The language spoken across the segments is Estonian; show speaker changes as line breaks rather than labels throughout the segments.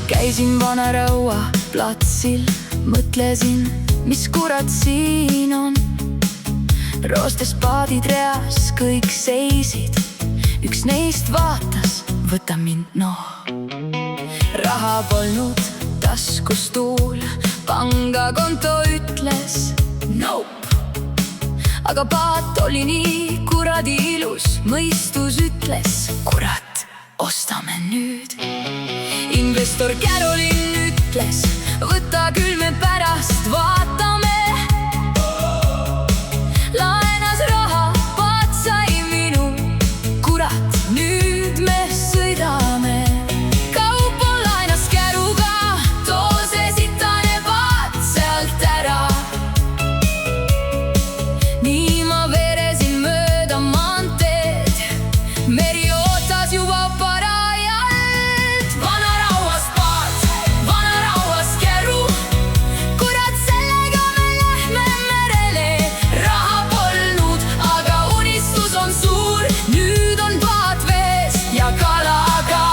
Käisin Vanaraua platsil, mõtlesin, mis kurat siin on. Roostes paadid reas, kõik seisid, üks neist vaatas, võta mind noh. Raha polnud taskus tuul, pangakonto ütles nope. Aga paat oli nii kuradi ilus, mõistus ütles kurat, ostame nüüd. Investor Carolin ütles, võta küll, me pärast vaatame. Laenas raha, paat sai minu, kurat, nüüd me sõidame. Kaupo laenas käruga, too see sitane paat sealt ära. Nii ma veresin mööda maanteed, meri ootas juba parajalt. Vanarauast paat, Vanarauast käru, kurat, sellega me lähme merele. Raha polnud, aga unistus on suur, nüüd on paat vees ja kala ka.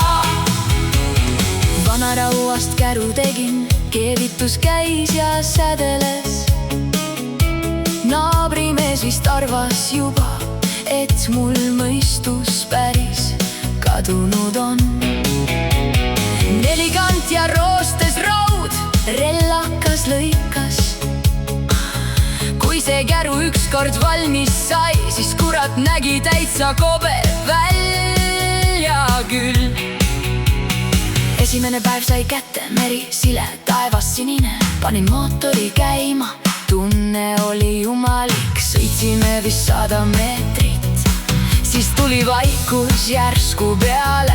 Vanarauast käru tegin, keevitus käis ja sädeles. Naabrimees vist arvas juba, et mul mõistus päris kadunud on. Nelikant ja roostes raud, rellakas lõikas. Kui see käru ükskord valmis sai, siis kurat nägi täitsa kober välja küll. Esimene päev sai kätte, meri sile, taevas sinine. Panin mootori käima, tunne oli jumalik. Sõitsime vist 100 meetrit, siis tuli vaikus järsku peale.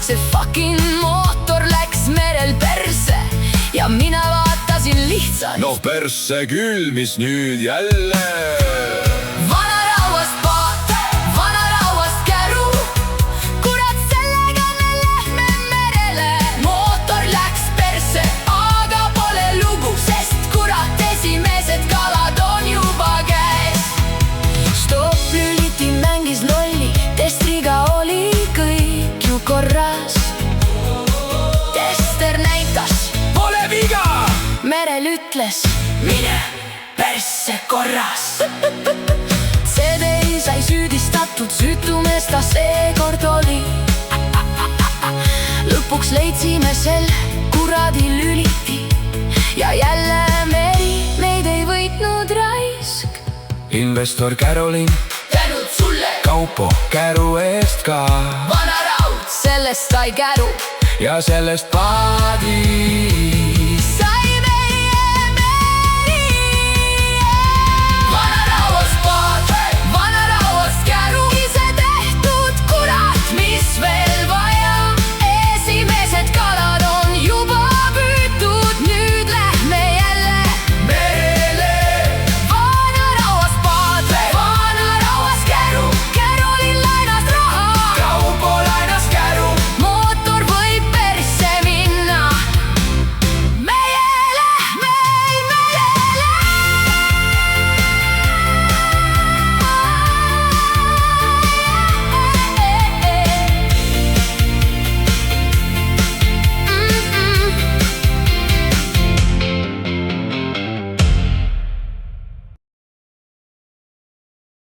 See fucking mootor läks merel perse ja mina vaatasin lihtsalt.
No perse küll, mis nüüd jälle?
Vanarauast paat, Vanarauast käru, kurat, sellega me lähme merele. Mootor läks perse, aga pole lugu, sest kurat, esimesed kalad on juba käes. Stop-lüliti mängis lolli, testriga oli kõik ju korras. Tester näitas,
Pole viga!
merel ütles, mine persse korras. CD sai süüdistatud, süütumees ta seekord oli. Lõpuks leidsime selle kuradi lüliti ja jälle meri meid ei võitnud raisk.
Investor Carolin,
Tänud sulle,
Kaupo käru eest ka.
Vanaraud, sellest sai käru.
Ja sellest paadi